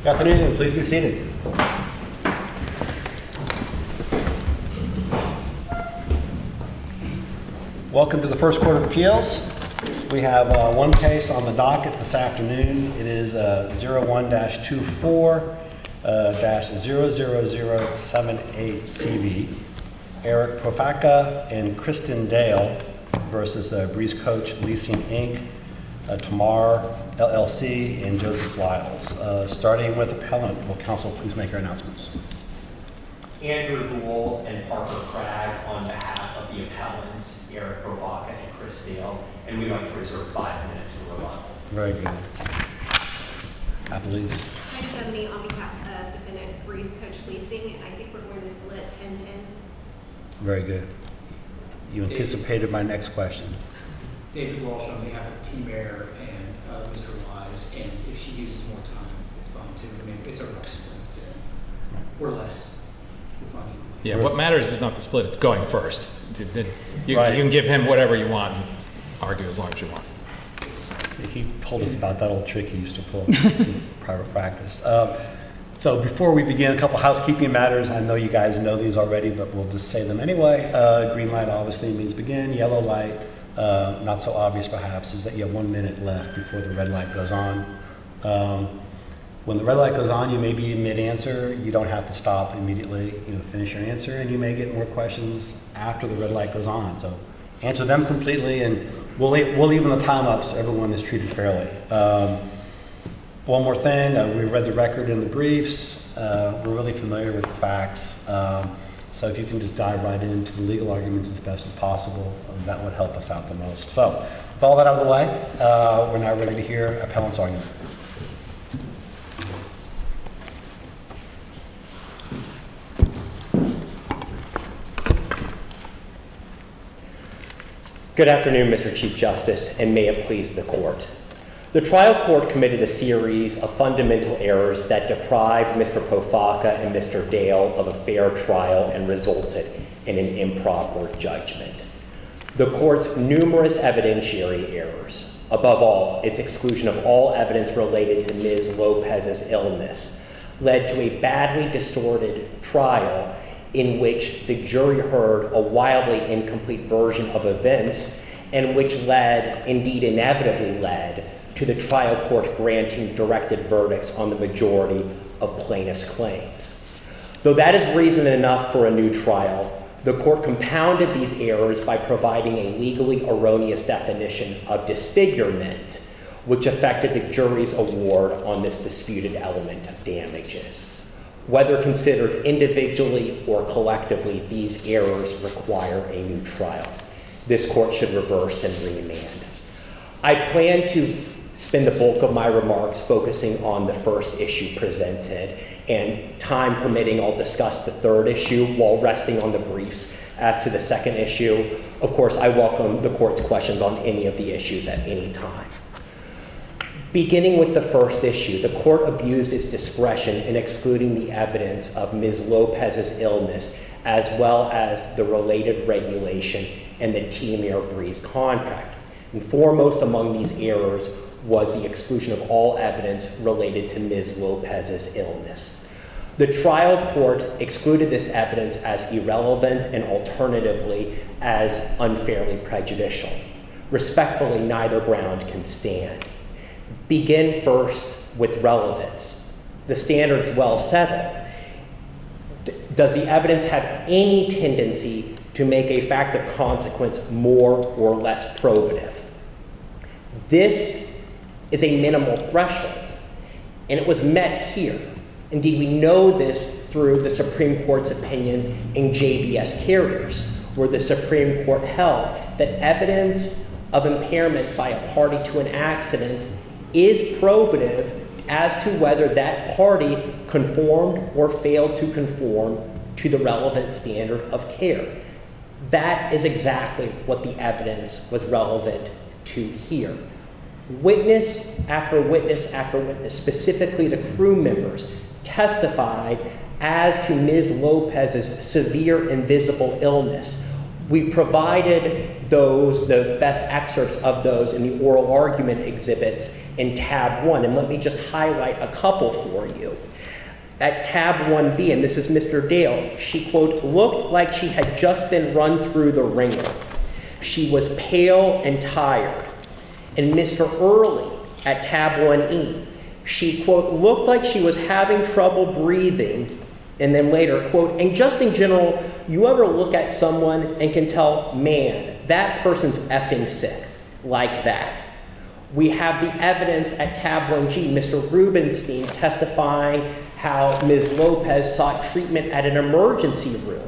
Good afternoon, please be seated. Welcome to the First Court of Appeals. We have one case on the docket this afternoon. It is 01-24-00078 Eric PROFACA and Kristen Dale versus BREEZ Coach Leasing Inc., TMARE LLC, and Joseph Lyles. Starting with appellant, will counsel please make your announcements? Andrew Gould and Parker Cragg on behalf of the appellants, Eric PROFACA and Chris Dale, and we'd like to reserve 5 minutes for rebuttal. Very good. APPELLEE. Heidi Gummienny on behalf of defendant BREEZ Coach Leasing, and I think we're going to split 10-10. Very good. You anticipated my next question. David Walsh on behalf of TMARE and Mr. LYES, and if she uses more time, it's fine too. I mean, it's a rush split. We're less. Yeah, what matters is not the split, it's going first. You Right. can give him whatever you want and argue as long as you want. He told us about that old trick he used to pull in private practice. So before we begin, a couple housekeeping matters. I know you guys know these already, but we'll just say them anyway. Green light obviously means begin. Yellow light, not so obvious perhaps, is that you have 1 minute left before the red light goes on. When the red light goes on, you may be in mid-answer. You don't have to stop immediately. Finish your answer, and you may get more questions after the red light goes on. So answer them completely, and we'll even the time up so everyone is treated fairly. One more thing, we read the record in the briefs. We're really familiar with the facts. So if you can just dive right into the legal arguments as best as possible, that would help us out the most. So with all that out of the way, we're now ready to hear appellant's argument. Good afternoon, Mr. Chief Justice, and may it please the court. The trial court committed a series of fundamental errors that deprived Mr. PROFACA and Mr. Dale of a fair trial and resulted in an improper judgment. The court's numerous evidentiary errors, above all, its exclusion of all evidence related to Ms. Lopez's illness, led to a badly distorted trial in which the jury heard a wildly incomplete version of events, and which led, indeed inevitably led, to the trial court granting directed verdicts on the majority of plaintiffs' claims. Though that is reason enough for a new trial, the court compounded these errors by providing a legally erroneous definition of disfigurement, which affected the jury's award on this disputed element of damages. Whether considered individually or collectively, these errors require a new trial. This court should reverse and remand. I plan to spend the bulk of my remarks focusing on the first issue presented, and time permitting, I'll discuss the third issue while resting on the briefs as to the second issue. Of course, I welcome the court's questions on any of the issues at any time. Beginning with the first issue, the court abused its discretion in excluding the evidence of Ms. Lopez's illness, as well as the related regulation and the TMARE BREEZ contract. And foremost among these errors was the exclusion of all evidence related to Ms. Lopez's illness. The trial court excluded this evidence as irrelevant and alternatively as unfairly prejudicial. Respectfully, neither ground can stand. Begin first with relevance. The standard's well settled. Does the evidence have any tendency to make a fact of consequence more or less probative? This is a minimal threshold, and it was met here. Indeed, we know this through the Supreme Court's opinion in JBS Carriers, where the Supreme Court held that evidence of impairment by a party to an accident is probative as to whether that party conformed or failed to conform to the relevant standard of care. That is exactly what the evidence was relevant to here. Witness after witness after witness, specifically the crew members, testified as to Ms. Lopez's severe invisible illness, We provided those, the best excerpts of those in the oral argument exhibits in tab 1, and let me just highlight a couple for you. At tab 1B, and this is Mr. Dale, she, quote, looked like she had just been run through the ringer. She was pale and tired. And Mr. Early, at tab 1E, she, quote, looked like she was having trouble breathing, and then later, quote, and just in general, you ever look at someone and can tell, man, that person's effing sick, like that. We have the evidence at tab 1G, Mr. Rubenstein testifying how Ms. Lopez sought treatment at an emergency room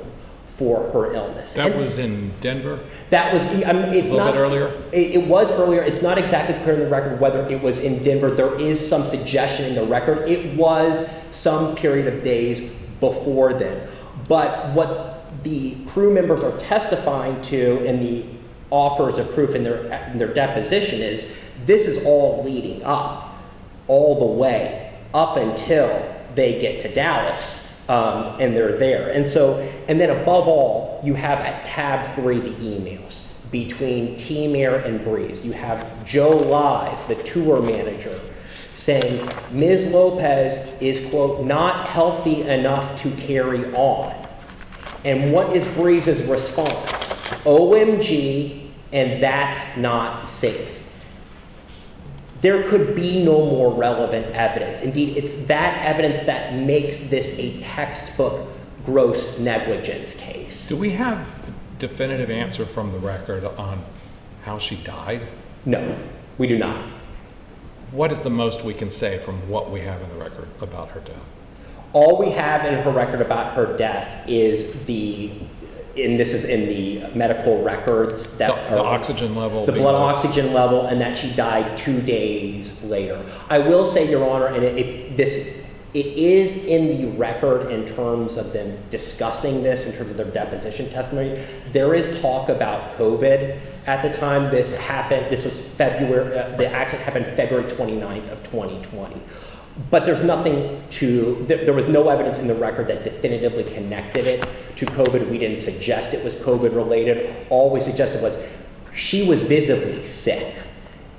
for her illness. That was in Denver? That was, I mean, it's a little not, bit earlier? It was earlier. It's not exactly clear in the record whether it was in Denver. There is some suggestion in the record. It was some period of days before then. But what the crew members are testifying to in the offers of proof in their deposition is this is all leading up, all the way up until they get to Dallas, and they're there. And so, and then above all, you have at tab 3 the emails between TMARE and BREEZ. You have Joe LYES, the tour manager, saying Ms. Lopez is, quote, not healthy enough to carry on. And what is BREEZ's response? OMG, and that's not safe. There could be no more relevant evidence. Indeed, it's that evidence that makes this a textbook gross negligence case. Do we have a definitive answer from the record on how she died? No, we do not. What is the most we can say from what we have in the record about her death? All we have in her record about her death is this is in the medical records that the oxygen level, the blood oxygen level, and that she died 2 days later. I will say, Your Honor, and it is in the record in terms of them discussing this, in terms of their deposition testimony. There is talk about COVID at the time this happened. This was February, the accident happened February 29th of 2020. But there's nothing there was no evidence in the record that definitively connected it to COVID. We didn't suggest it was COVID related. All we suggested was she was visibly sick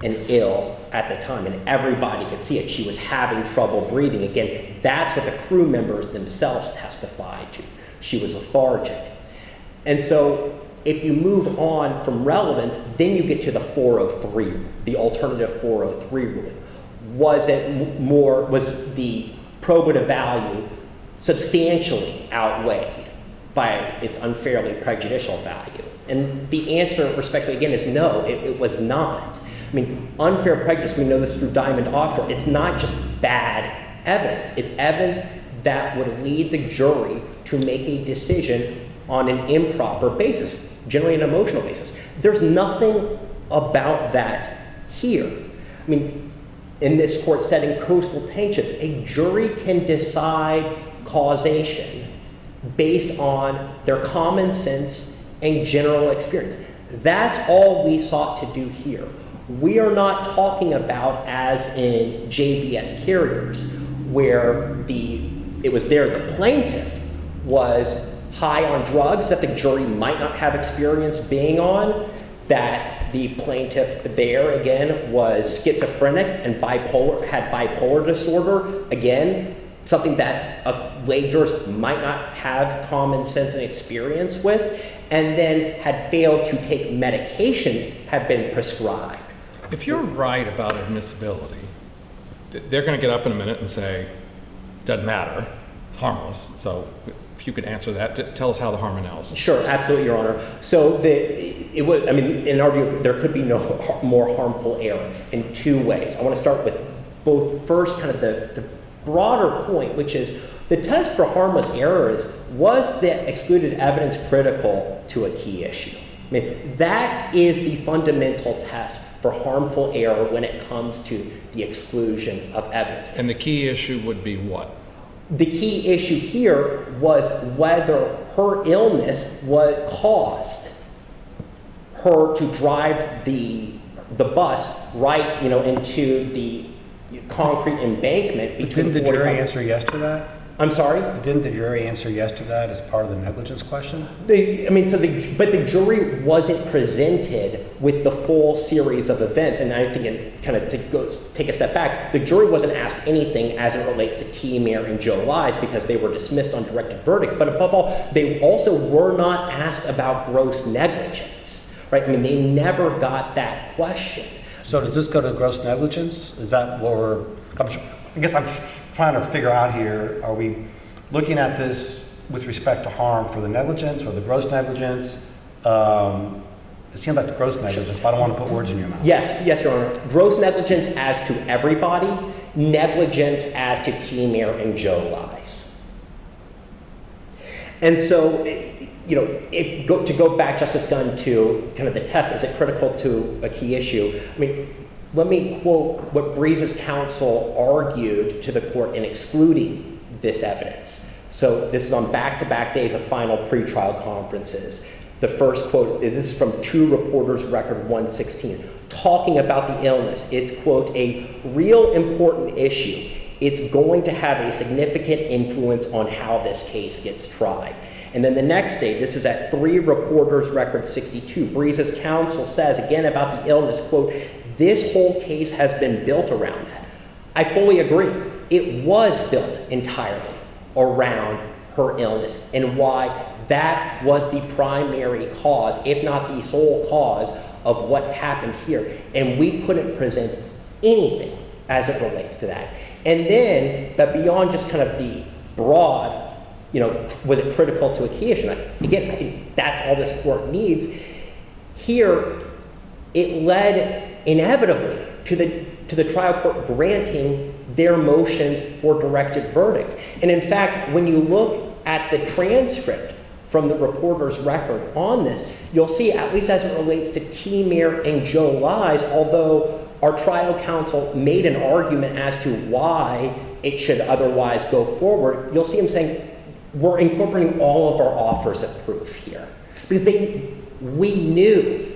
and ill at the time, and everybody could see it. She was having trouble breathing. Again, that's what the crew members themselves testified to. She was lethargic. And so if you move on from relevance, then you get to the 403, the alternative 403 ruling. Was the probative value substantially outweighed by its unfairly prejudicial value? And the answer, respectfully, again, is no, it was not. I mean, unfair prejudice, we know this through Diamond Offshore, it's not just bad evidence. It's evidence that would lead the jury to make a decision on an improper basis, generally an emotional basis. There's nothing about that here. I mean, in this court setting, Coastal Townships, a jury can decide causation based on their common sense and general experience. That's all we sought to do here. We are not talking about, as in JBS Carriers, where it was the plaintiff was high on drugs that the jury might not have experience being on, that the plaintiff there, again, was schizophrenic and had bipolar disorder, again, something that lay jurors might not have common sense and experience with, and then had failed to take medication had been prescribed. If you're right about admissibility, they're going to get up in a minute and say, doesn't matter, it's harmless. So if you could answer that, tell us how the harm analysis. Sure, absolutely, Your Honor. So in our view, there could be no more harmful error in 2 ways. I want to start with both, first, kind of the broader point, which is the test for harmless error is, was the excluded evidence critical to a key issue? I mean, that is the fundamental test for harmful error when it comes to the exclusion of evidence. And the key issue would be what? The key issue here was whether her illness caused her to drive the bus right, into the concrete embankment between. Didn't the jury answer yes to that? I'm sorry? Didn't the jury answer yes to that as part of the negligence question? But the jury wasn't presented with the full series of events, and I think it kind of take a step back. The jury wasn't asked anything as it relates to TMARE and Joe LYES because they were dismissed on directed verdict. But above all, they also were not asked about gross negligence, right? I mean, they never got that question. So does this go to gross negligence? Is that what we're, I guess I'm trying to figure out here, are we looking at this with respect to harm for the negligence or the gross negligence? It seems like the gross negligence, but I don't want to put words in your mouth. Yes, Your Honor. Gross negligence as to everybody, negligence as to TMARE and Joe LYES. And so, you know, to go back, Justice Gunn, to kind of the test, is it critical to a key issue? I mean, let me quote what BREEZ's counsel argued to the court in excluding this evidence. So this is on back-to-back days of final pretrial conferences. The first quote, this is from 2 Reporters Record 116, talking about the illness. It's, quote, a real important issue. It's going to have a significant influence on how this case gets tried. And then the next day, this is at 3 Reporters Record 62, BREEZ's counsel says again about the illness, quote, this whole case has been built around that. I fully agree. It was built entirely around her illness and why that was the primary cause, if not the sole cause, of what happened here. And we couldn't present anything as it relates to that. And then, but beyond just kind of the broad, you know, was it critical to a key issue? Again, I think that's all this court needs. Here, it led inevitably to the trial court granting their motions for directed verdict. And in fact, when you look at the transcript from the reporter's record on this, you'll see, at least as it relates to TMARE and Joe LYES, although our trial counsel made an argument as to why it should otherwise go forward, you'll see him saying, we're incorporating all of our offers of proof here. Because we knew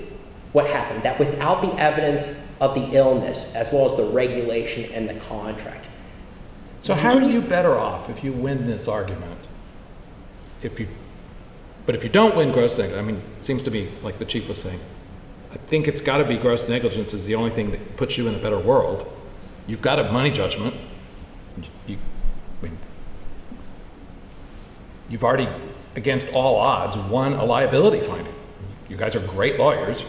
what happened, that without the evidence of the illness, as well as the regulation and the contract. So how are you better off if you win this argument? But if you don't win gross negligence, I mean, it seems to be, like the Chief was saying, I think it's got to be gross negligence is the only thing that puts you in a better world. You've got a money judgment. I mean, you've already, against all odds, won a liability finding. You guys are great lawyers.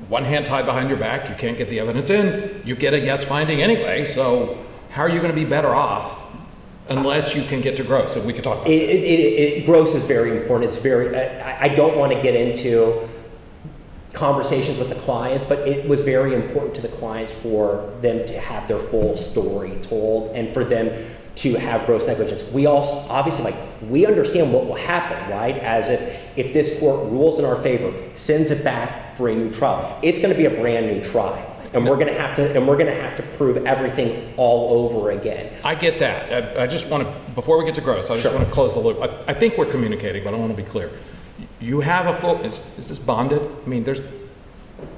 One hand tied behind your back, you can't get the evidence in, you get a yes finding anyway, so how are you going to be better off unless you can get to gross? And we can talk about that. Gross is very important. It's very, I don't want to get into conversations with the clients, but it was very important to the clients for them to have their full story told and for them to have gross negligence. We also, obviously, we understand what will happen, right? As if this court rules in our favor, sends it back for a new trial, it's going to be a brand new trial. And we're going to have to prove everything all over again. I get that. I just want to, before we get to gross, I just want to close the loop. I think we're communicating, but I want to be clear. You have a full, is this bonded? I mean, is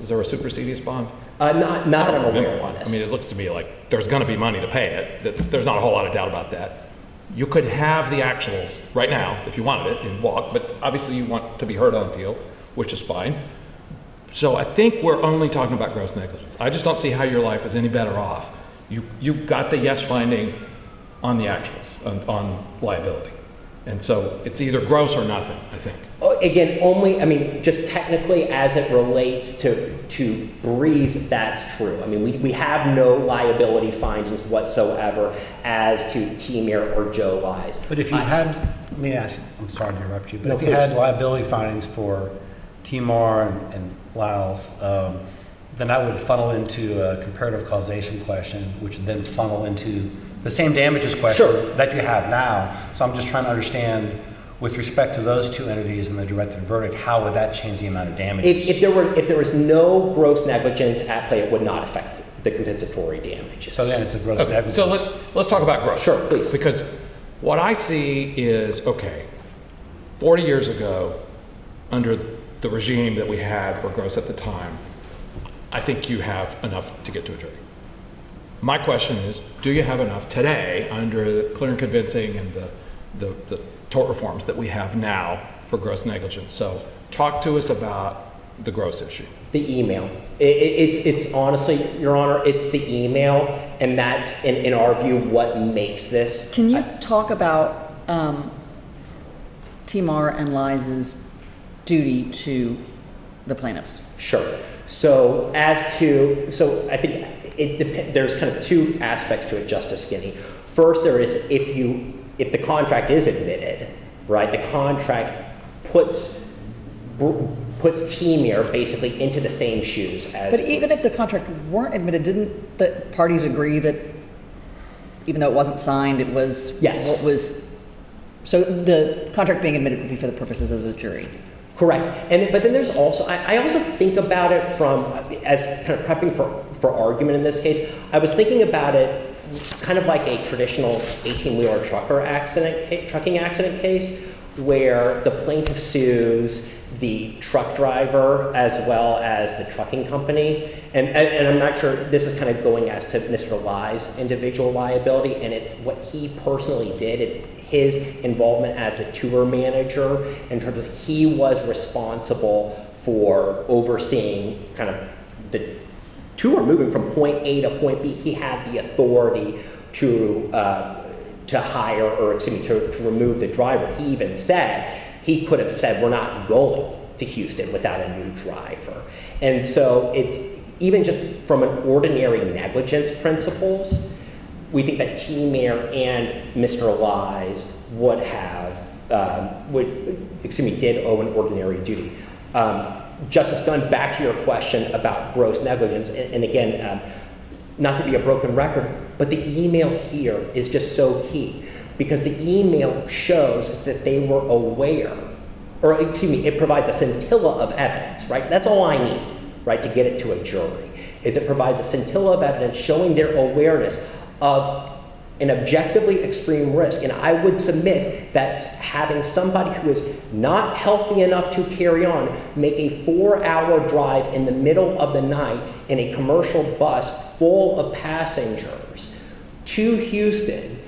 there a supersedious bond? Not that I'm aware of on this. I mean, it looks to me like there's going to be money to pay it. There's not a whole lot of doubt about that. You could have the actuals right now if you wanted it and walk, but obviously you want to be heard on appeal, which is fine. So I think we're only talking about gross negligence. I just don't see how your life is any better off. You got the yes finding on the actuals, on liability. And so it's either gross or nothing, I think. Again, only, I mean, just technically as it relates to BREEZ, that's true. I mean, we have no liability findings whatsoever as to TMARE or Joe LYES. But if you had, let me ask you, I'm sorry to interrupt you, but No, if you please. had liability findings for TMARE and LYES, then that would funnel into a comparative causation question, which would then funnel into the same damages question that you have now. So I'm just trying to understand, with respect to those two entities and the directed verdict, how would that change the amount of damages? If there was no gross negligence at play, it would not affect the compensatory damages. So then it's a gross Okay, negligence. so let's talk about gross. Sure, please. Because what I see is, okay, 40 years ago, under the regime that we had for gross at the time, I think you have enough to get to a jury. My question is, do you have enough today under the clear and convincing and the tort reforms that we have now for gross negligence? So talk to us about the gross issue. The email. It's honestly, Your Honor, it's the email, and that's, in our view, what makes this. Can you talk about TMARE and LYES' duty to the plaintiffs? Sure. So I think there's kind of two aspects to it, Justice Skinny. First, there is if the contract is admitted, right? The contract puts TMARE basically into the same shoes as. But even if the contract weren't admitted, didn't the parties agree that even though it wasn't signed, it was yes. What was? So the contract being admitted would be for the purposes of the jury. Correct. But then there's also, I also think about it as kind of prepping for argument in this case. I was thinking about it kind of like a traditional 18-wheeler trucking accident case where the plaintiff sues the truck driver as well as the trucking company. And I'm not sure, this is kind of going as to Mr. Lye's individual liability, and it's what he personally did. It's his involvement as a tour manager in terms of he was responsible for overseeing kind of the tour moving from point A to point B. He had the authority to hire, or excuse me, to remove the driver. He even said, he could have said, we're not going to Houston without a new driver. And so it's even just from an ordinary negligence principles, we think that TMARE and Mr. LYES did owe an ordinary duty. Justice Gunn, back to your question about gross negligence, and again, not to be a broken record, but the email here is just so key, because the email shows that they were aware, or excuse me, it provides a scintilla of evidence, right? That's all I need, right, to get it to a jury, is it provides a scintilla of evidence showing their awareness of an objectively extreme risk. And I would submit that having somebody who is not healthy enough to carry on make a 4-hour drive in the middle of the night in a commercial bus full of passengers to Houston,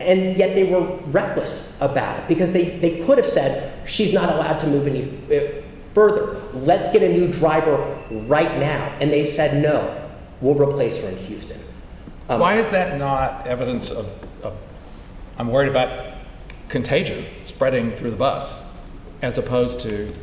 and yet they were reckless about it because they could have said, she's not allowed to move any further. Let's get a new driver right now. And they said, no, we'll replace her in Houston. Why is that not evidence of I'm worried about contagion spreading through the bus, as opposed to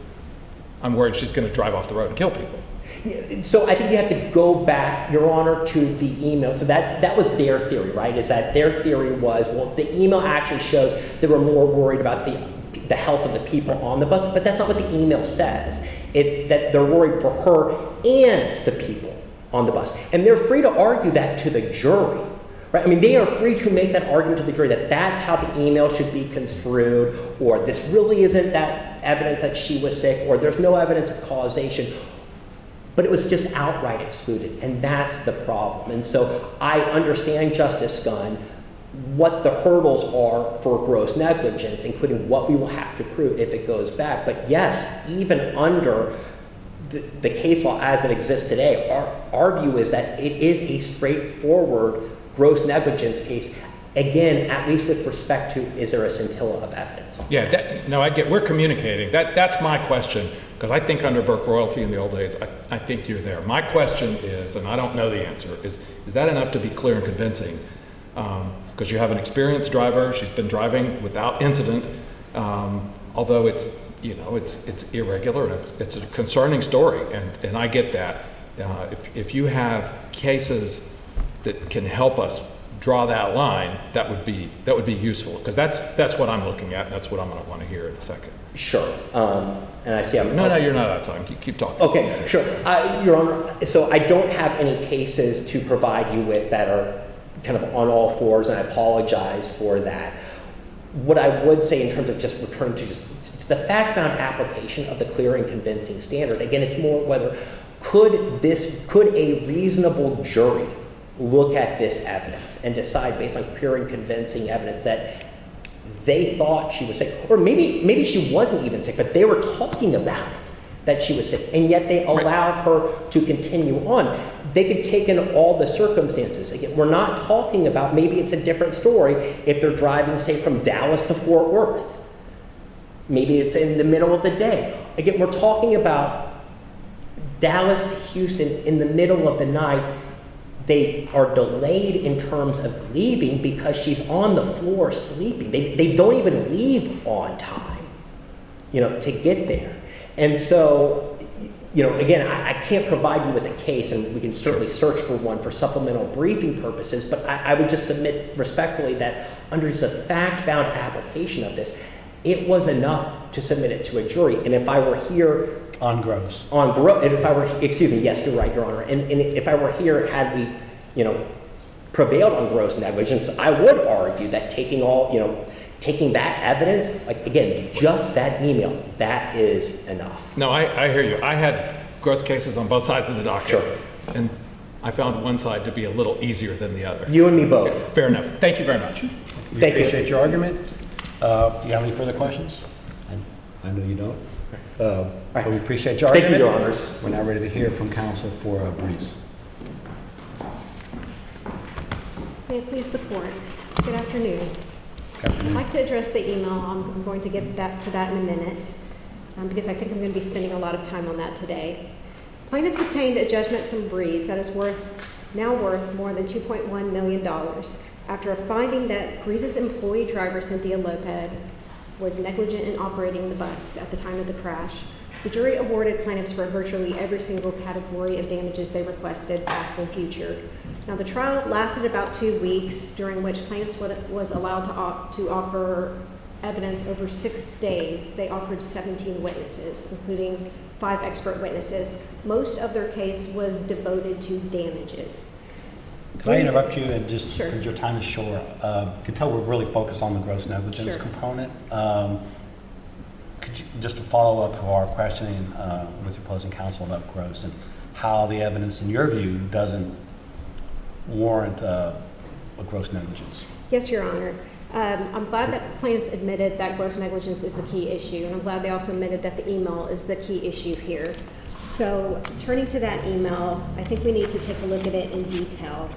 I'm worried she's going to drive off the road and kill people? Yeah, so I think you have to go back, Your Honor, to the email. So that was their theory, right? Is that their theory was, well, the email actually shows they were more worried about the health of the people on the bus, but that's not what the email says. It's that they're worried for her and the people on the bus. And they're free to argue that to the jury, right? I mean, they are free to make that argument to the jury that that's how the email should be construed, or this really isn't that evidence that she was sick, or there's no evidence of causation. But it was just outright excluded, and that's the problem. And so I understand, Justice Gunn, what the hurdles are for gross negligence, including what we will have to prove if it goes back. But yes, even under the case law as it exists today, our view is that it is a straightforward gross negligence case. Again, at least with respect to, is there a scintilla of evidence? Yeah, no, I get, we're communicating. That's my question, because I think under Burke Royalty in the old days, I think you're there. My question is, and I don't know the answer, is that enough to be clear and convincing? Because you have an experienced driver, she's been driving without incident, although it's, you know, it's irregular, it's a concerning story, and I get that. If you have cases that can help us draw that line, that would be useful, because that's what I'm looking at, and that's what I'm going to want to hear in a second. Sure. And I see I'm... No, you're not out of time. Keep talking. Okay, sure. Your Honor, so I don't have any cases to provide you with that are kind of on all fours, and I apologize for that. What I would say in terms of just returning to just the fact-bound application of the clear and convincing standard, again, it's more whether could a reasonable jury look at this evidence and decide based on clear and convincing evidence that they thought she was sick, or maybe she wasn't even sick, but they were talking about it, that she was sick, and yet they allowed her to continue on. they could take in all the circumstances. Again, we're not talking about, maybe it's a different story if they're driving, say, from Dallas to Fort Worth. Maybe it's in the middle of the day. Again, we're talking about Dallas to Houston in the middle of the night. They are delayed in terms of leaving because she's on the floor sleeping. They don't even leave on time, you know, to get there. And so, you know, again, I can't provide you with a case, and we can certainly search for one for supplemental briefing purposes, but I would just submit respectfully that under the fact-bound application of this, it was enough to submit it to a jury. And if I were here On gross. and if I were, excuse me, yes, you're right, Your Honor. And if I were here, had we, you know, prevailed on gross negligence, I would argue that taking all, you know, taking that evidence, like, again, just that email, that is enough. No, I hear you. I had gross cases on both sides of the docket. Sure. And I found one side to be a little easier than the other. You and me both. Fair enough. Thank you very much. We Thank you. appreciate your argument. Do you have any further questions? I know you don't. So we appreciate your Thank you, argument. Your Honors. We're now ready to hear from counsel for BREEZ. May it please the court. Good afternoon. Good I'd afternoon. like to address the email. I'm going to get to that in a minute because I think I'm going to be spending a lot of time on that today. Plaintiffs obtained a judgment from BREEZ that is now worth more than $2.1 million after a finding that BREEZ's employee driver, Cynthia Lopez, was negligent in operating the bus at the time of the crash. The jury awarded plaintiffs for virtually every single category of damages they requested, past and future. Now, the trial lasted about 2 weeks, during which plaintiffs was allowed to offer evidence over 6 days. They offered 17 witnesses, including 5 expert witnesses. Most of their case was devoted to damages. Can I interrupt you and just, Sure. because your time is short, you can tell we're really focused on the gross negligence Sure. component. Could you, just to follow up to our questioning with your opposing counsel about gross and how the evidence in your view doesn't warrant a gross negligence? Yes, Your Honor. I'm glad that plaintiffs admitted that gross negligence is the key issue, and I'm glad they also admitted that the email is the key issue here. So, turning to that email, I think we need to take a look at it in detail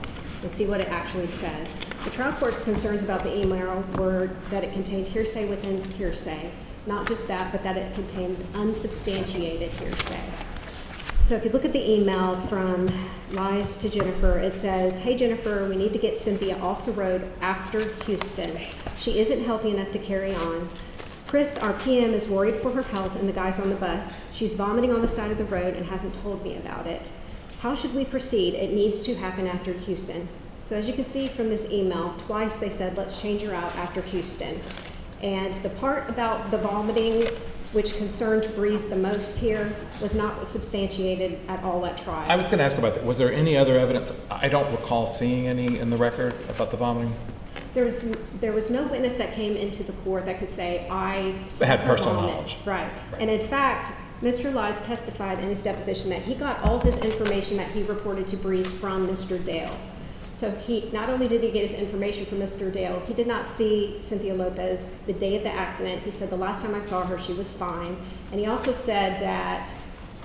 and see what it actually says. The trial court's concerns about the email were that it contained hearsay within hearsay. Not just that, but that it contained unsubstantiated hearsay. So if you look at the email from LYES to Jennifer, it says, "Hey Jennifer, we need to get Cynthia off the road after Houston. She isn't healthy enough to carry on. Chris, our PM, is worried for her health and the guys on the bus. She's vomiting on the side of the road and hasn't told me about it. How should we proceed? It needs to happen after Houston." So as you can see from this email, twice they said, let's change her out after Houston. And the part about the vomiting, which concerned BREEZ the most here, was not substantiated at all at trial. I was going to ask about that. Was there any other evidence? I don't recall seeing any in the record about the vomiting. There was no witness that came into the court that could say, I saw Had her personal vomit. knowledge. Right. Right. And in fact, Mr. LYES testified in his deposition that he got all his information that he reported to BREEZ from Mr. Dale. So not only did he get his information from Mr. Dale, he did not see Cynthia Lopez the day of the accident. He said, the last time I saw her, she was fine. And he also said that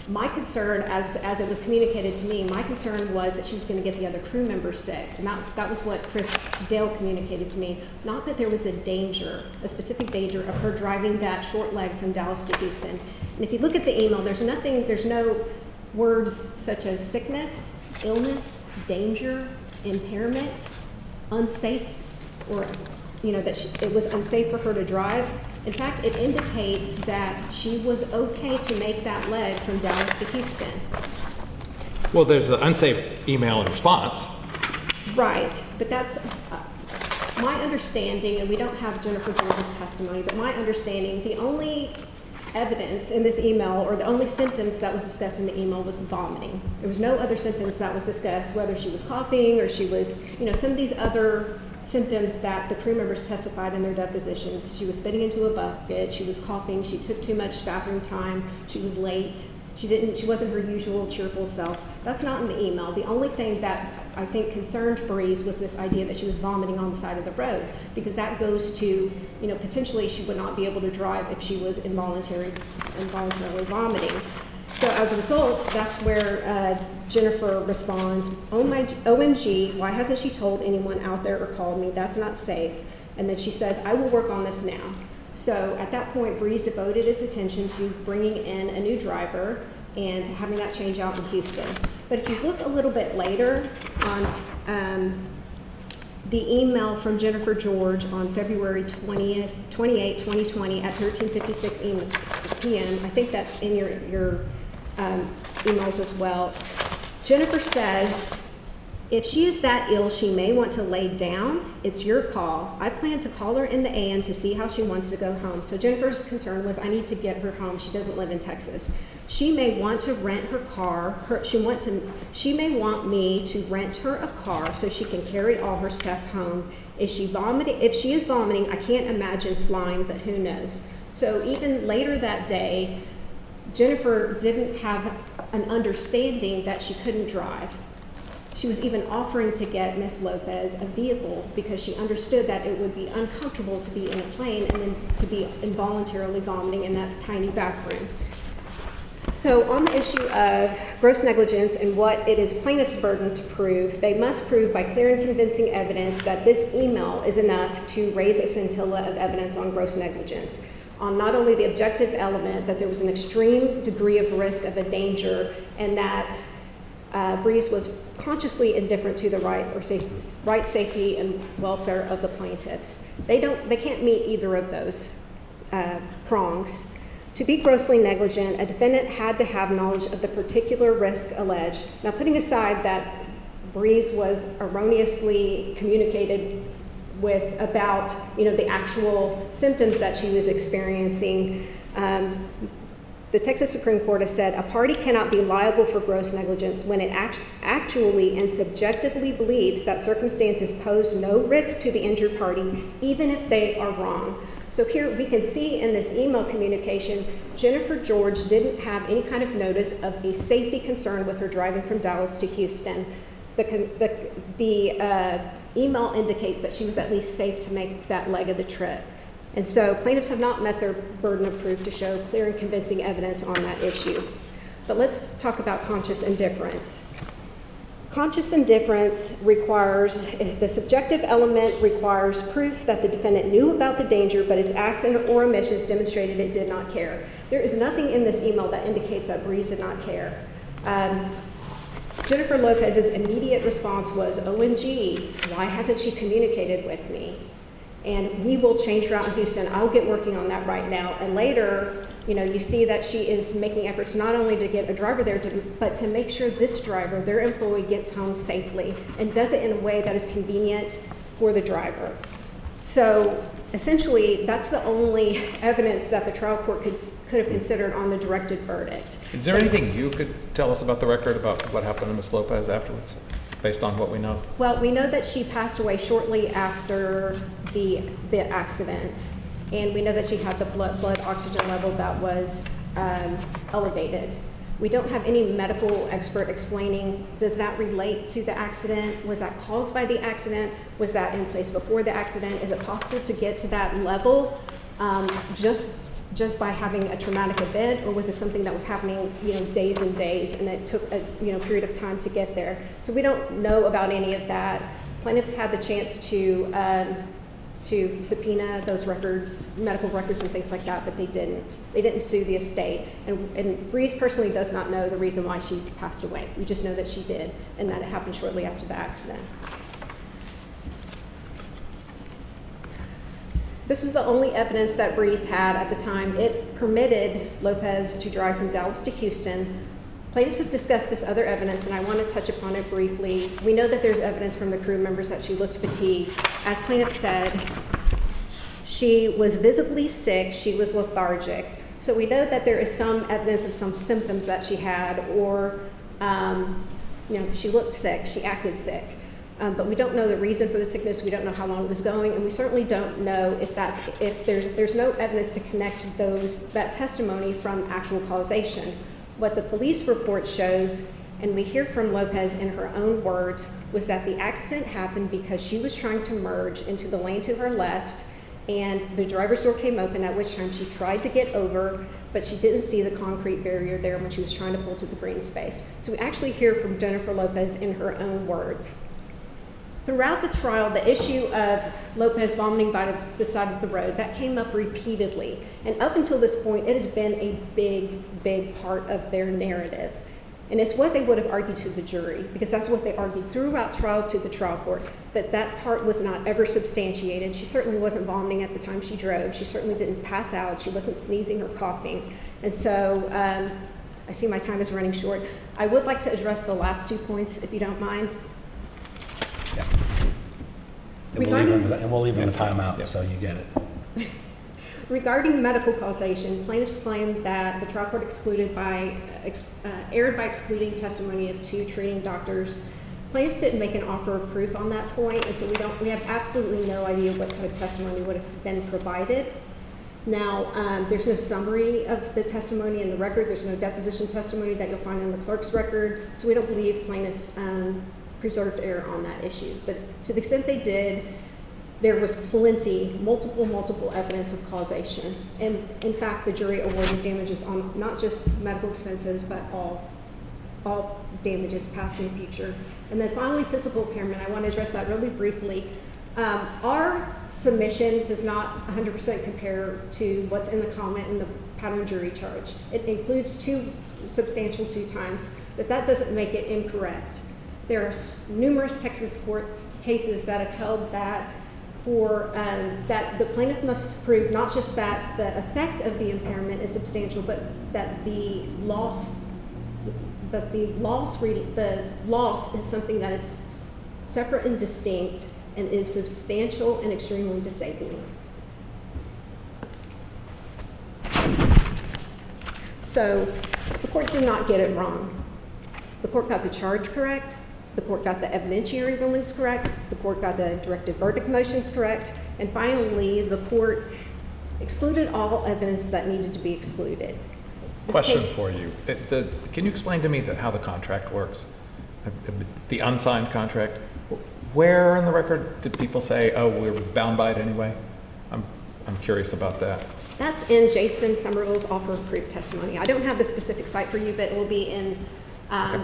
my concern, as it was communicated to me, my concern was that she was going to get the other crew members sick. And that was what Chris Dale communicated to me. Not that there was a danger, a specific danger of her driving that short leg from Dallas to Houston. And if you look at the email, there's no words such as sickness, illness, danger, impairment, unsafe, or that it was unsafe for her to drive. In fact, it indicates that she was okay to make that leg from Dallas to Houston. Well, there's the unsafe email in response. Right, but that's my understanding, and we don't have Jennifer George's testimony, but my understanding, the only evidence in this email, or the only symptoms that was discussed in the email, was vomiting. There was no other symptoms that was discussed, whether she was coughing or she was, some of these other symptoms that the crew members testified in their depositions. She was spitting into a bucket, she was coughing, she took too much bathroom time, she was late, she wasn't her usual cheerful self. That's not in the email. The only thing that I think concerned BREEZ was this idea that she was vomiting on the side of the road, because that goes to, potentially she would not be able to drive if she was involuntarily vomiting. So as a result, that's where Jennifer responds, "Oh my, OMG, why hasn't she told anyone out there or called me? That's not safe." And then she says, "I will work on this now." So at that point, BREEZ devoted its attention to bringing in a new driver and having that change out in Houston. But if you look a little bit later on the email from Jennifer George on February 28, 2020 at 13:56 p.m., I think that's in your emails as well. Jennifer says, "If she is that ill, she may want to lay down. It's your call. I plan to call her in the AM to see how she wants to go home." So Jennifer's concern was, I need to get her home. She doesn't live in Texas. She may want to rent her car. She may want me to rent her a car so she can carry all her stuff home. If she is vomiting, I can't imagine flying, but who knows. So even later that day, Jennifer didn't have an understanding that she couldn't drive. She was even offering to get Miss Lopez a vehicle because she understood that it would be uncomfortable to be in a plane and then to be involuntarily vomiting in that tiny back room. So on the issue of gross negligence and what it is plaintiff's burden to prove, they must prove by clear and convincing evidence that this email is enough to raise a scintilla of evidence on gross negligence. On not only the objective element that there was an extreme degree of risk of a danger and that BREEZ was consciously indifferent to the right, safety, and welfare of the plaintiffs. They can't meet either of those prongs. To be grossly negligent, a defendant had to have knowledge of the particular risk alleged. Now, putting aside that BREEZ was erroneously communicated with about the actual symptoms that she was experiencing, the Texas Supreme Court has said a party cannot be liable for gross negligence when it actually and subjectively believes that circumstances pose no risk to the injured party, even if they are wrong. So here we can see in this email communication, Jennifer George didn't have any kind of notice of a safety concern with her driving from Dallas to Houston. The email indicates that she was at least safe to make that leg of the trip. And so plaintiffs have not met their burden of proof to show clear and convincing evidence on that issue. But let's talk about conscious indifference. Conscious indifference requires, the subjective element requires proof that the defendant knew about the danger, but its acts or omissions demonstrated it did not care. There is nothing in this email that indicates that BREEZ did not care. Jennifer Lopez's immediate response was, "OMG, why hasn't she communicated with me? And we will change her out in Houston. I'll get working on that right now." And later, you see that she is making efforts not only to get a driver there, but to make sure this driver, their employee, gets home safely and does it in a way that is convenient for the driver. So essentially, that's the only evidence that the trial court could have considered on the directed verdict. Is there anything you could tell us about the record about what happened to Ms. Lopez afterwards, based on what we know? Well, we know that she passed away shortly after the accident, and we know that she had the blood oxygen level that was elevated. We don't have any medical expert explaining, does that relate to the accident? Was that caused by the accident? Was that in place before the accident? Is it possible to get to that level just by having a traumatic event, or was it something that was happening, days and days, and it took a period of time to get there? So we don't know about any of that. Plaintiffs had the chance to subpoena those records, medical records and things like that, but they didn't. They didn't sue the estate. And BREEZ personally does not know the reason why she passed away. We just know that she did, and that it happened shortly after the accident. This was the only evidence that BREEZ had at the time. It permitted Lopez to drive from Dallas to Houston. Plaintiffs have discussed this other evidence, and I want to touch upon it briefly. We know that there's evidence from the crew members that she looked fatigued. As plaintiff said, she was visibly sick, she was lethargic. So we know that there is some evidence of some symptoms that she had, or she looked sick, she acted sick. But we don't know the reason for the sickness, we don't know how long it was going, and we certainly don't know if there's no evidence to connect that testimony from actual causation. What the police report shows, and we hear from Lopez in her own words, was that the accident happened because she was trying to merge into the lane to her left, and the driver's door came open, at which time she tried to get over, but she didn't see the concrete barrier there when she was trying to pull to the green space. So we actually hear from Jennifer Lopez in her own words. Throughout the trial, the issue of Lopez vomiting by the side of the road, that came up repeatedly. And up until this point, it has been a big, big part of their narrative. And it's what they would have argued to the jury, because that's what they argued throughout trial to the trial court. But that part was not ever substantiated. She certainly wasn't vomiting at the time she drove. She certainly didn't pass out. She wasn't sneezing or coughing. And so I see my time is running short. I would like to address the last 2 points, if you don't mind. Yeah. And we'll leave them the timeout, so you get it. Regarding medical causation, plaintiffs claim that the trial court erred by excluding testimony of 2 treating doctors. Plaintiffs didn't make an offer of proof on that point, and so we have absolutely no idea what kind of testimony would have been provided. Now, there's no summary of the testimony in the record. There's no deposition testimony that you'll find in the clerk's record, so we don't believe plaintiffs preserved error on that issue. But to the extent they did, there was plenty, multiple evidence of causation. And in fact, the jury awarded damages on not just medical expenses, but all damages past and future. And then finally, physical impairment. I want to address that really briefly. Our submission does not 100% compare to what's in the comment in the pattern jury charge. It includes 2 substantial 2 times, but that doesn't make it incorrect. There are numerous Texas court cases that have held that that the plaintiff must prove not just that the effect of the impairment is substantial, but that the loss is something that is separate and distinct and is substantial and extremely disabling. So the court did not get it wrong. The court got the charge correct. The court got the evidentiary rulings correct. The court got the directed verdict motions correct. And finally, the court excluded all evidence that needed to be excluded. Question for you. Can you explain to me how the contract works? The unsigned contract? Where in the record did people say, oh, we're bound by it anyway? I'm curious about that. That's in Jason Somerville's offer of proof testimony. I don't have the specific site for you, but it will be in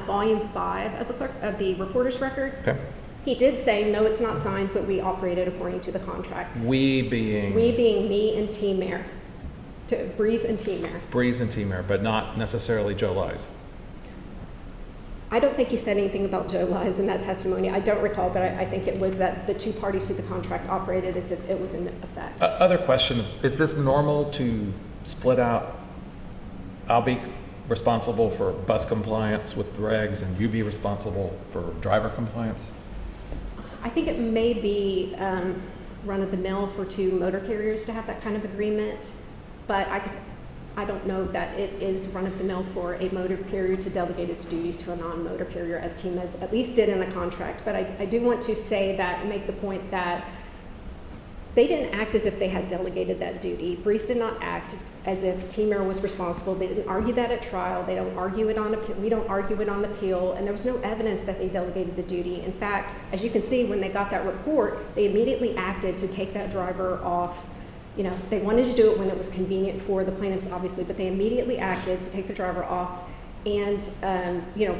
volume 5 of the reporter's record. Okay. He did say, no, it's not signed, but we operated according to the contract. We being? We being me and TMARE. BREEZ and TMARE. BREEZ and TMARE, but not necessarily Joe LYES. I don't think he said anything about Joe LYES in that testimony. I don't recall, but I think it was that the 2 parties to the contract operated as if it was in effect. Other question, is this normal to split out? I'll be responsible for bus compliance with regs and you be responsible for driver compliance? I think it may be run-of-the-mill for 2 motor carriers to have that kind of agreement, but I don't know that it is run-of-the-mill for a motor carrier to delegate its duties to a non-motor carrier, as TMAS at least did in the contract. But I do want to say that and make the point that they didn't act as if they had delegated that duty. BREEZ did not act as if TMARE was responsible. They didn't argue that at trial. They don't argue it on appeal. We don't argue it on appeal. And there was no evidence that they delegated the duty. In fact, as you can see, when they got that report, they immediately acted to take that driver off. You know, they wanted to do it when it was convenient for the plaintiffs, obviously, but they immediately acted to take the driver off and you know,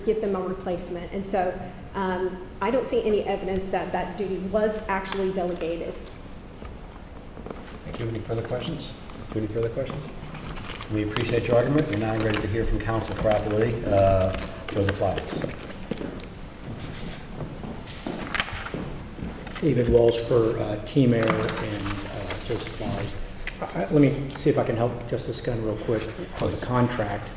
give them a replacement. And so I don't see any evidence that that duty was actually delegated. Thank you. Any further questions? Any further questions? We appreciate your argument. We're now ready to hear from counsel for APPELLEE, Joseph Lyles. David Walsh for TMARE and Joseph Lyles. Let me see if I can help Justice Gunn real quick on the contract.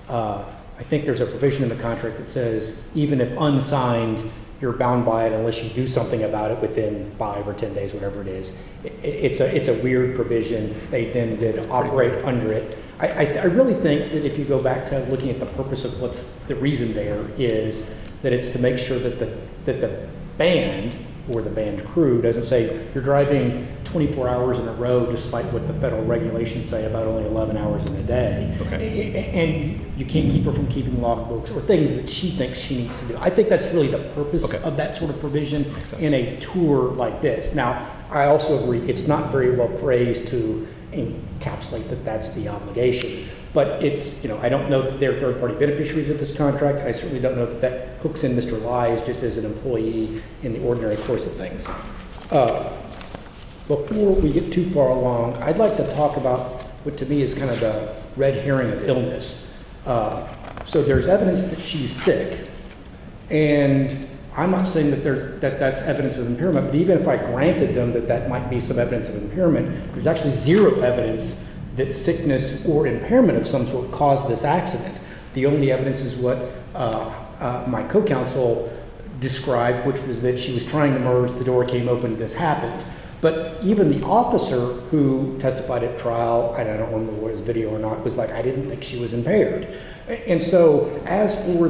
I think there's a provision in the contract that says even if unsigned, you're bound by it unless you do something about it within 5 or 10 days, whatever it is. It's a weird provision. They then did operate under it. I really think that if you go back to looking at the purpose of what's the reason there is that it's to make sure that the band or the band crew doesn't say you're driving 24 hours in a row despite what the federal regulations say about only 11 hours in a day. Okay. And you can't keep her from keeping logbooks or things that she thinks she needs to do. I think that's really the purpose of that sort of provision in a tour like this. Now, I also agree, it's not very well phrased to encapsulate that that's the obligation. But it's, you know, I don't know that they're third-party beneficiaries of this contract. I certainly don't know that that hooks in Mr. LYES just as an employee in the ordinary course of things. Before we get too far along, I'd like to talk about what to me is kind of the red herring of illness. So there's evidence that she's sick, and I'm not saying that that's evidence of impairment, but even if I granted them that that might be some evidence of impairment, there's actually zero evidence that sickness or impairment of some sort caused this accident. The only evidence is what my co-counsel described, which was that she was trying to merge, the door came open, this happened. But even the officer who testified at trial, I don't remember what his video or not, was like, I didn't think she was impaired. And so as for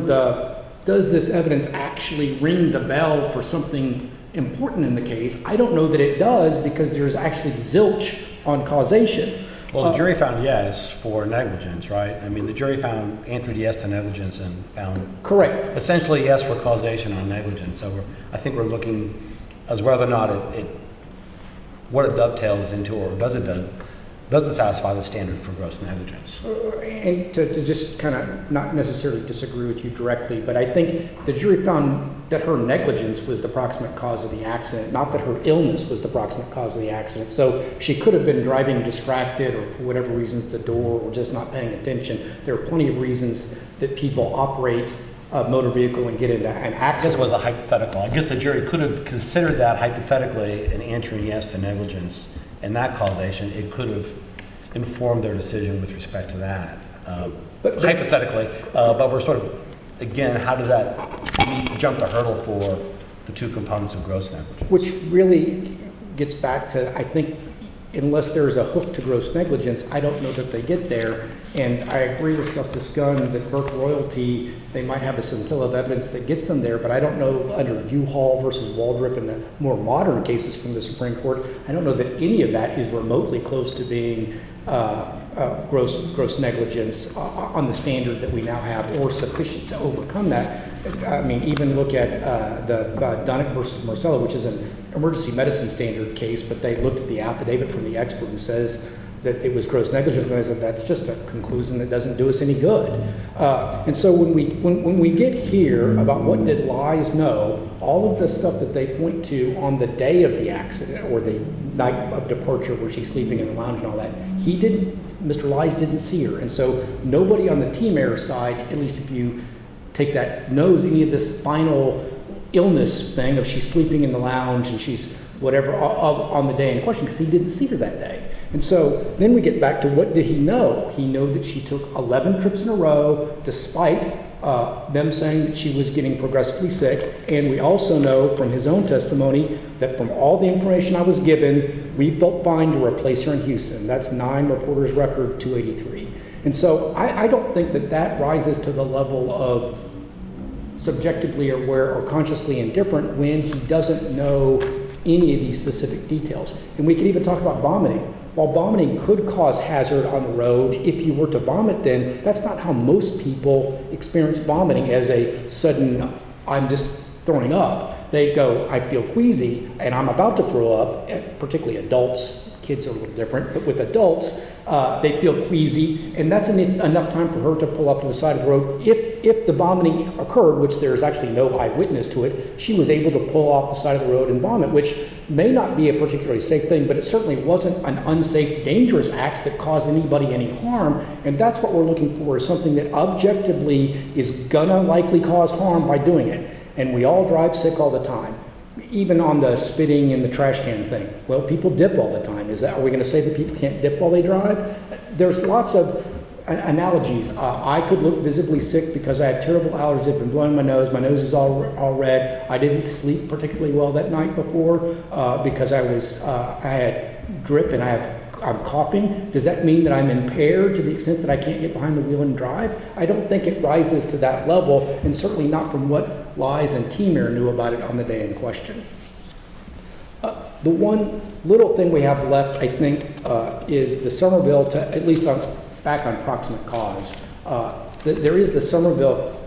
does this evidence actually ring the bell for something important in the case, I don't know that it does, because there's actually zilch on causation. Well, the jury found yes for negligence, right? I mean, the jury answered yes to negligence and found correct, essentially yes for causation on negligence. So I think we're looking as whether or not what it dovetails into, or doesn't satisfy the standard for gross negligence. And to just kind of not necessarily disagree with you directly, but I think the jury found that her negligence was the proximate cause of the accident, not that her illness was the proximate cause of the accident. So she could have been driving distracted, or for whatever reasons, the door, or just not paying attention. There are plenty of reasons that people operate a motor vehicle and get into an accident. I guess it was a hypothetical. I guess the jury could have considered that hypothetically in answering yes to negligence and that causation. It could have informed their decision with respect to that. But hypothetically, but we're sort of, again, how does that jump the hurdle for the two components of gross negligence? Which really gets back to, I think, unless there's a hook to gross negligence, I don't know that they get there. And I agree with Justice Gunn that Burke Royalty, they might have a scintilla of evidence that gets them there, but I don't know under U-Haul versus Waldrop and the more modern cases from the Supreme Court, I don't know that any of that is remotely close to being gross negligence on the standard that we now have, or sufficient to overcome that. I mean, even look at the Donick versus Marcello, which is an emergency medicine standard case, but they looked at the affidavit from the expert who says that it was gross negligence, and I said that's just a conclusion that doesn't do us any good. And so when we get here about what did LYES know, all of the stuff that they point to on the day of the accident or the night of departure where she's sleeping in the lounge and all that, Mr. LYES didn't see her, and so nobody on the TMARE side, at least if you take that, knows any of this final illness thing of she's sleeping in the lounge and she's whatever on the day in question, because he didn't see her that day. And so then we get back to what did he know? He knew that she took 11 trips in a row despite them saying that she was getting progressively sick. And we also know from his own testimony that from all the information I was given, we felt fine to replace her in Houston. That's 9 Reporters Record 283. And so I don't think that that rises to the level of subjectively aware or consciously indifferent when he doesn't know any of these specific details. And we could even talk about vomiting. While vomiting could cause hazard on the road, if you were to vomit, then that's not how most people experience vomiting as a sudden, I'm just throwing up. They go, I feel queasy and I'm about to throw up, particularly adults. Kids are a little different, but with adults, they feel queasy, and that's enough time for her to pull up to the side of the road. If the vomiting occurred, which there's actually no eyewitness to it, she was able to pull off the side of the road and vomit, which may not be a particularly safe thing, but it certainly wasn't an unsafe, dangerous act that caused anybody any harm. And that's what we're looking for, is something that objectively is gonna likely cause harm by doing it. And we all drive sick all the time. Even on the spitting in the trash can thing. Well, people dip all the time. Are we going to say that people can't dip while they drive? There's lots of analogies. I could look visibly sick because I had terrible allergies. I've been blowing my nose. My nose is all red. I didn't sleep particularly well that night before because I had drip and I'm coughing. Does that mean that I'm impaired to the extent that I can't get behind the wheel and drive? I don't think it rises to that level, and certainly not from what LYES and TMARE knew about it on the day in question. The one little thing we have left, I think, is the Somerville, back on proximate cause. There is the Somerville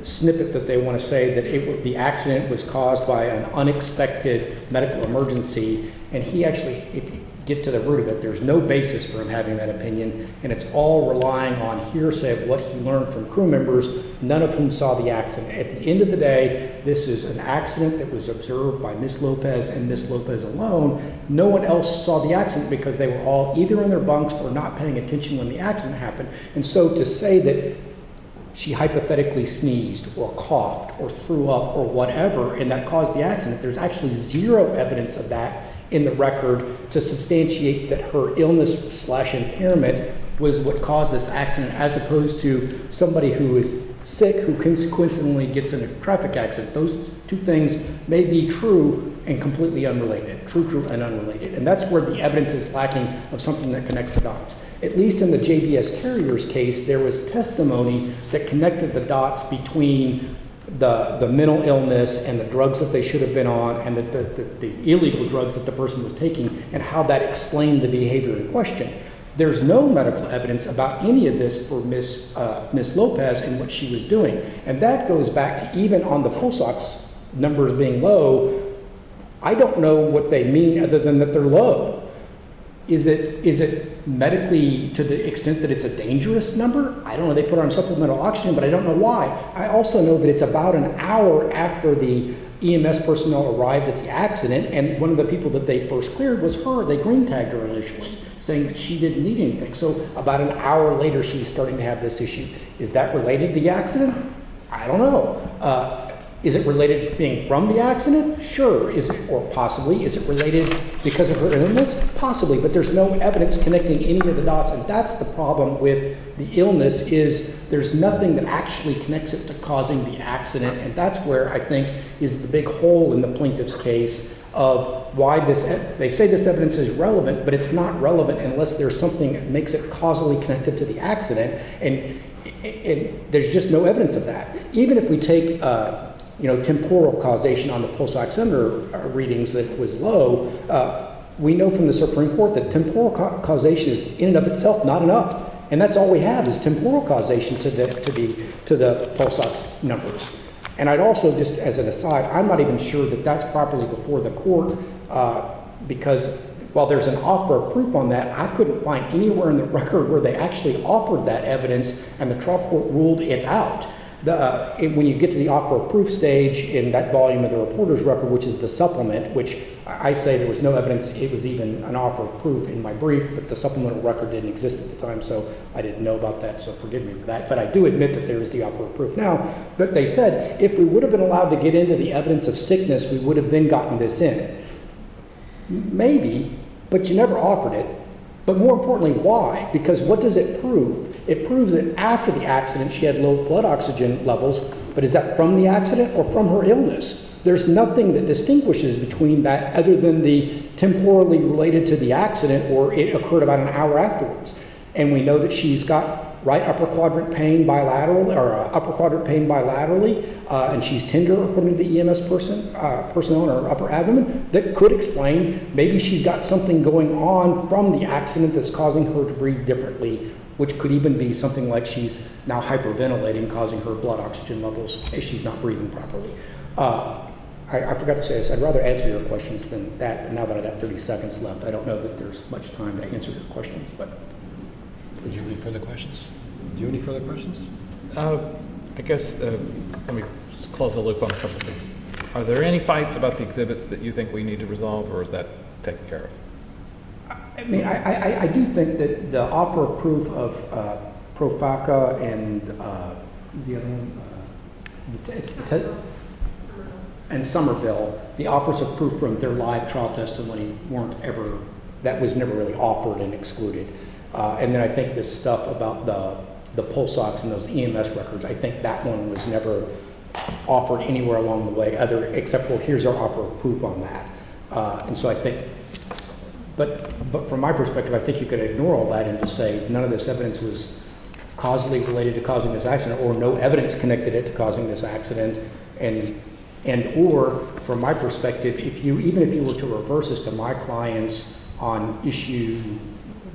snippet that they want to say that the accident was caused by an unexpected medical emergency, and he actually, if you get to the root of it, there's no basis for him having that opinion, and it's all relying on hearsay of what he learned from crew members, none of whom saw the accident. At the end of the day, this is an accident that was observed by Miss Lopez and Miss Lopez alone. No one else saw the accident because they were all either in their bunks or not paying attention when the accident happened. And so to say that she hypothetically sneezed or coughed or threw up or whatever and that caused the accident, there's actually zero evidence of that in the record to substantiate that her illness/impairment was what caused this accident, as opposed to somebody who is sick who coincidentally gets in a traffic accident. Those two things may be true and completely unrelated, true and unrelated. And that's where the evidence is lacking of something that connects the dots. At least in the JBS Carriers case, there was testimony that connected the dots between the mental illness and the drugs that they should have been on and the illegal drugs that the person was taking, and how that explained the behavior in question. There's no medical evidence about any of this for Miss Lopez and what she was doing. And that goes back to even on the pulse ox numbers being low, I don't know what they mean other than that they're low. Is it medically to the extent that it's a dangerous number? I don't know. They put her on supplemental oxygen, but I don't know why. I also know that it's about an hour after the EMS personnel arrived at the accident, and one of the people that they first cleared was her. They green tagged her initially, saying that she didn't need anything. So about an hour later, she's starting to have this issue. Is that related to the accident? I don't know. Is it related to being from the accident? Sure. Is it, or possibly, is it related because of her illness? Possibly, but there's no evidence connecting any of the dots, and that's the problem with the illness, is there's nothing that actually connects it to causing the accident, and that's where I think is the big hole in the plaintiff's case of why they say this evidence is relevant, but it's not relevant unless there's something that makes it causally connected to the accident, and there's just no evidence of that. Even if we take temporal causation on the pulse oximeter readings that was low, we know from the Supreme Court that temporal causation is in and of itself not enough, and that's all we have is temporal causation to the pulse ox numbers. And I'd also, just as an aside, I'm not even sure that that's properly before the court, because while there's an offer of proof on that, I couldn't find anywhere in the record where they actually offered that evidence, and the trial court ruled it's out. When you get to the offer of proof stage in that volume of the reporter's record, which is the supplement, which I say there was no evidence it was even an offer of proof in my brief, but the supplemental record didn't exist at the time, so I didn't know about that, so forgive me for that. But I do admit that there is the offer of proof now. But they said if we would have been allowed to get into the evidence of sickness, we would have then gotten this in. Maybe, but you never offered it. But more importantly, why? Because what does it prove? It proves that after the accident she had low blood oxygen levels, but is that from the accident or from her illness? There's nothing that distinguishes between that other than the temporally related to the accident, or it occurred about an hour afterwards. And we know that she's got right upper quadrant pain bilaterally, or upper quadrant pain bilaterally, and she's tender according to the EMS personnel in her upper abdomen. That could explain maybe she's got something going on from the accident that's causing her to breathe differently, which could even be something like she's now hyperventilating, causing her blood oxygen levels if she's not breathing properly. I forgot to say this. I'd rather answer your questions than that, but now that I've got 30 seconds left, I don't know that there's much time to answer your questions, but. Do you have any further questions? Do you have any further questions? I guess, let me just close the loop on a couple of things. Are there any fights about the exhibits that you think we need to resolve, or is that taken care of? I mean, I do think that the offer of proof of PROFACA and who's the other one? It's the and Somerville, the offers of proof from their live trial testimony that was never really offered and excluded. And then I think this stuff about the pulse ox and those EMS records, I think that one was never offered anywhere along the way, except for here's our offer of proof on that. And so I think, but from my perspective, I think you could ignore all that and just say none of this evidence was causally related to causing this accident, or no evidence connected it to causing this accident, or from my perspective, even if you were to reverse this to my clients on issue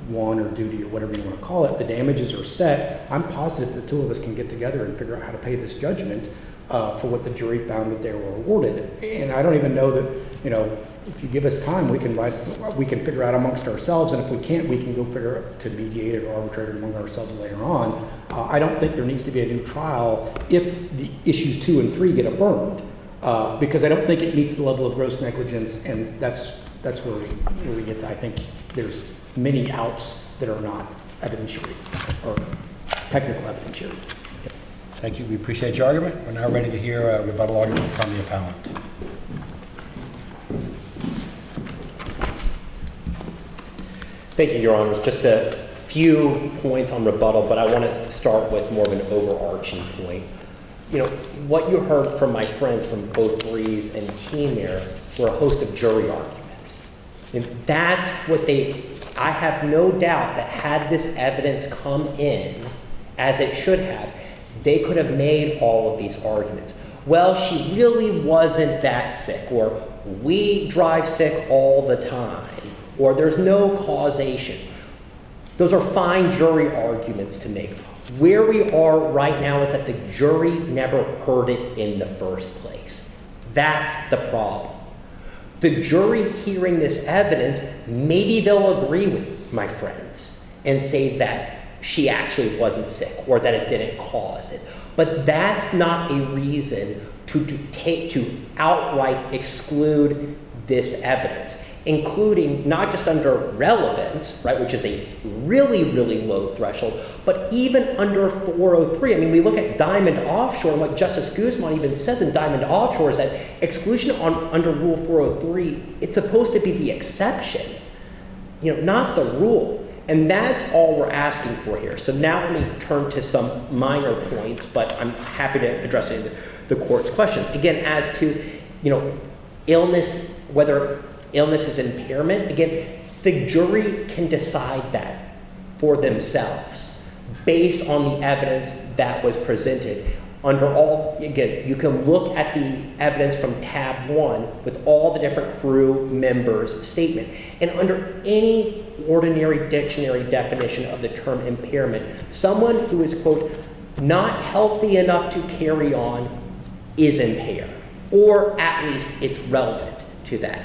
one or duty or whatever you want to call it, the damages are set. I'm positive the two of us can get together and figure out how to pay this judgment for what the jury found that they were awarded. And I don't even know that, you know, if you give us time, we can figure out amongst ourselves, and if we can't, we can go figure out to mediate it or arbitrate it among ourselves later on. I don't think there needs to be a new trial if the issues 2 and 3 get affirmed, because I don't think it meets the level of gross negligence, and that's where we get to, I think there's many outs that are not evidentiary or technical evidentiary. Thank you. We appreciate your argument. We're now ready to hear a rebuttal argument from the appellant. Thank you, Your Honors. Just a few points on rebuttal, but I want to start with more of an overarching point. You know, what you heard from my friends from both BREEZ and TMARE were a host of jury arguments. And that's what I have no doubt that had this evidence come in, as it should have, they could have made all of these arguments. Well, she really wasn't that sick, or we drive sick all the time, or there's no causation. Those are fine jury arguments to make. Where we are right now is that the jury never heard it in the first place. That's the problem. The jury hearing this evidence, maybe they'll agree with my friends and say that she actually wasn't sick or that it didn't cause it. But that's not a reason to outright exclude this evidence, including not just under relevance, right, which is a really, really low threshold, but even under 403. I mean, we look at Diamond Offshore, and what Justice Guzman even says in Diamond Offshore is that exclusion under Rule 403, it's supposed to be the exception, you know, not the rule. And that's all we're asking for here. So now let me turn to some minor points, but I'm happy to address any of the court's questions. Again, as to, you know, illness, whether illness is impairment, again, the jury can decide that for themselves based on the evidence that was presented. Under all, again, you can look at the evidence from tab 1 with all the different crew members' statement. And under any ordinary dictionary definition of the term impairment, someone who is, quote, not healthy enough to carry on is impaired, or at least it's relevant to that.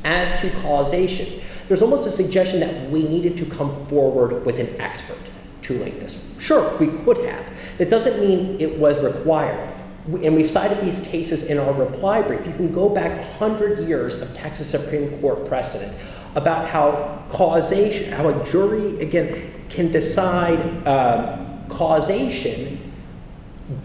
As to causation, there's almost a suggestion that we needed to come forward with an expert to link this. Sure, we could have. That doesn't mean it was required. And we've cited these cases in our reply brief. You can go back 100 years of Texas Supreme Court precedent about how causation, how a jury, again, can decide causation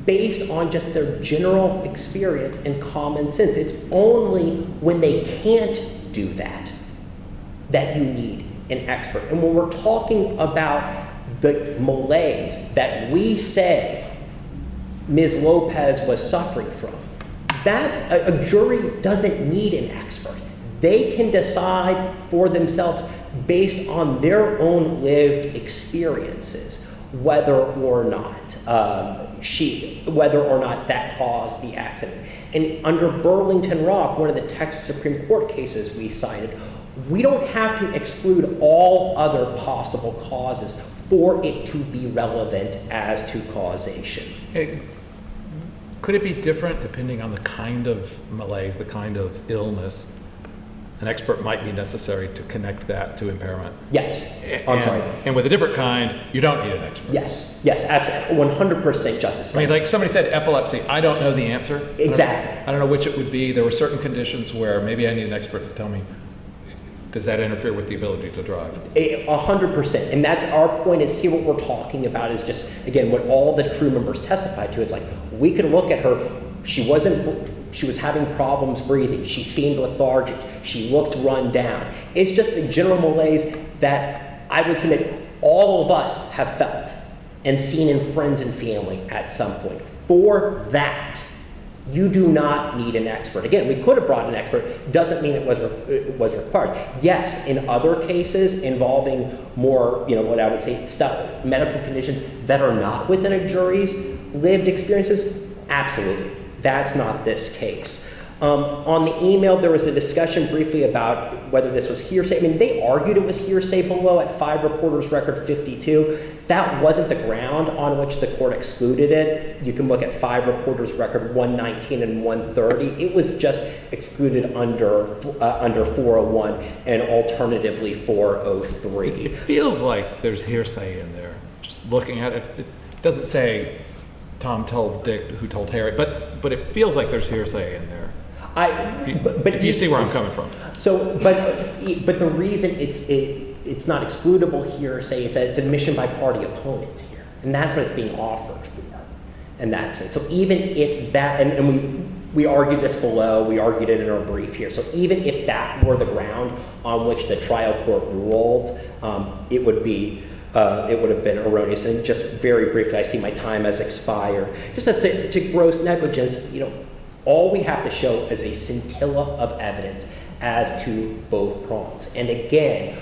based on just their general experience and common sense. It's only when they can't do that that you need an expert. And when we're talking about the malaise that we say Ms. Lopez was suffering from, that's a jury doesn't need an expert. They can decide for themselves based on their own lived experiences whether or not that caused the accident. And under Burlington Rock, one of the Texas Supreme Court cases we cited, we don't have to exclude all other possible causes for it to be relevant as to causation. Could it be different depending on the kind of malaise, the kind of illness? An expert might be necessary to connect that to impairment. Yes. I'm sorry. And with a different kind, you don't need an expert. Yes. Yes, absolutely. 100% Justice. I mean, like somebody said epilepsy. I don't know the answer. Exactly. I don't know which it would be. There were certain conditions where maybe I need an expert to tell me, does that interfere with the ability to drive? 100%. And that's our point is here what we're talking about is just, again, what all the crew members testified to is like, we can look at her, she was having problems breathing, she seemed lethargic, she looked run down. It's just the general malaise that I would submit all of us have felt and seen in friends and family at some point. For that, you do not need an expert. Again, we could have brought an expert, doesn't mean it was required. Yes, in other cases involving more, you know, what I would say medical conditions that are not within a jury's lived experiences, absolutely. That's not this case. On the email, there was a discussion briefly about whether this was hearsay. I mean, they argued it was hearsay below at 5 Reporters Record 52. That wasn't the ground on which the court excluded it. You can look at 5 Reporters Record 119 and 130. It was just excluded under 401 and alternatively 403. It feels like there's hearsay in there. Just looking at it, it doesn't say Tom told Dick who told Harry, but it feels like there's hearsay in there. But you see where I'm coming from. So, but the reason it's not excludable hearsay is that it's admission by party opponents here, and that's what it's being offered for, and that's it. So even if that, and we argued this below, we argued it in our brief here. So even if that were the ground on which the trial court ruled, it would have been erroneous. And just very briefly, I see my time has expired. Just as to gross negligence, all we have to show is a scintilla of evidence as to both prongs. And again,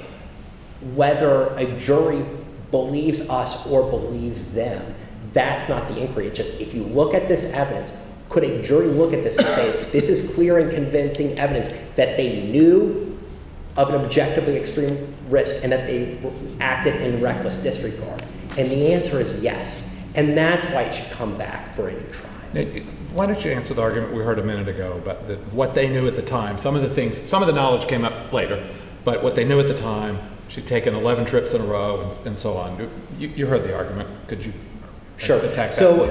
whether a jury believes us or believes them, that's not the inquiry. It's just, if you look at this evidence, could a jury look at this and say, this is clear and convincing evidence that they knew of an objectively extreme risk and that they acted in reckless disregard? And the answer is yes. And that's why it should come back for a new trial. Why don't you answer the argument we heard a minute ago about what they knew at the time? Some of the knowledge came up later, but what they knew at the time, she'd taken 11 trips in a row and so on. You heard the argument. Could you attack that? So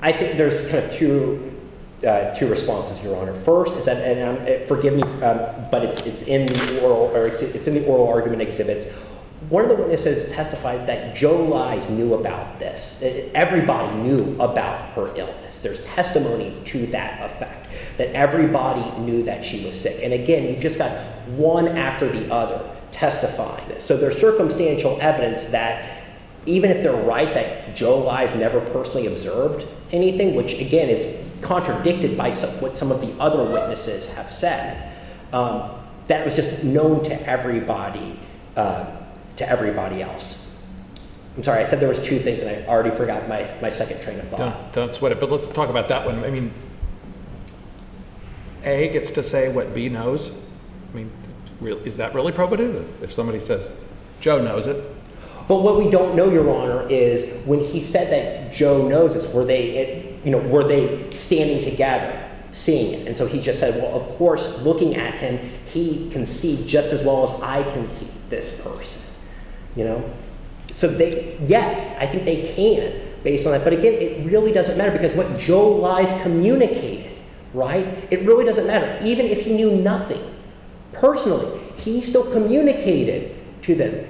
I think there's kind of two responses, Your Honor. First is that, and forgive me, but it's in the oral argument exhibits. One of the witnesses testified that Joe LYES knew about this. Everybody knew about her illness. There's testimony to that effect, that everybody knew that she was sick. And again, you've just got one after the other testifying this. So there's circumstantial evidence that even if they're right that Joe LYES never personally observed anything, which again is contradicted by what some of the other witnesses have said, that was just known to everybody else. I'm sorry, I said there was two things and I already forgot my second train of thought. Don't sweat it, but let's talk about that one. I mean, A gets to say what B knows. I mean, is that really probative? If somebody says, Joe knows it. But what we don't know, Your Honor, is when he said that Joe knows this, were they standing together, seeing it? And so he just said, well, of course, looking at him, he can see just as well as I can see this person. So yes, I think they can based on that. But again, it really doesn't matter because what Joe LYES communicated, right? It really doesn't matter. Even if he knew nothing personally, he still communicated to them.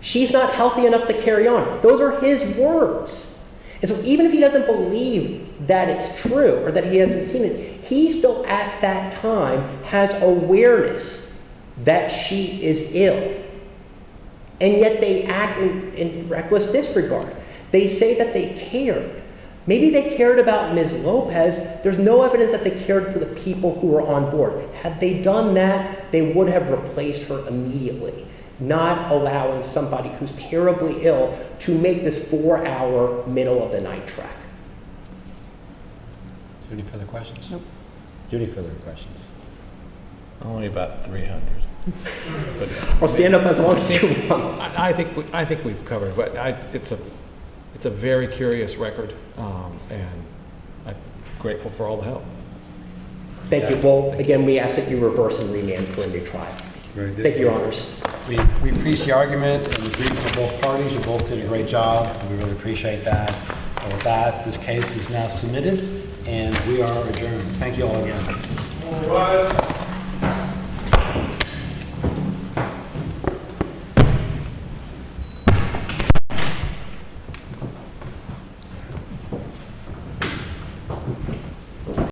She's not healthy enough to carry on. Those are his words. And so even if he doesn't believe that it's true or that he hasn't seen it, he still at that time has awareness that she is ill. And yet they act in reckless disregard. They say that they cared. Maybe they cared about Ms. Lopez. There's no evidence that they cared for the people who were on board. Had they done that, they would have replaced her immediately, not allowing somebody who's terribly ill to make this 4-hour middle-of-the-night trek. Is there any further questions? Nope. Do you have any further questions? Only about 300. But I'll stand up as long as you want. I think we've covered, but it's a very curious record, and I'm grateful for all the help. Thank you. Well, again, we ask that you reverse and remand for a new trial. Very good. Thank you, Your Honors. We appreciate the argument and the brief for both parties. You both did a great job, and we really appreciate that. And with that, this case is now submitted, and we are adjourned. Thank you all again. All right.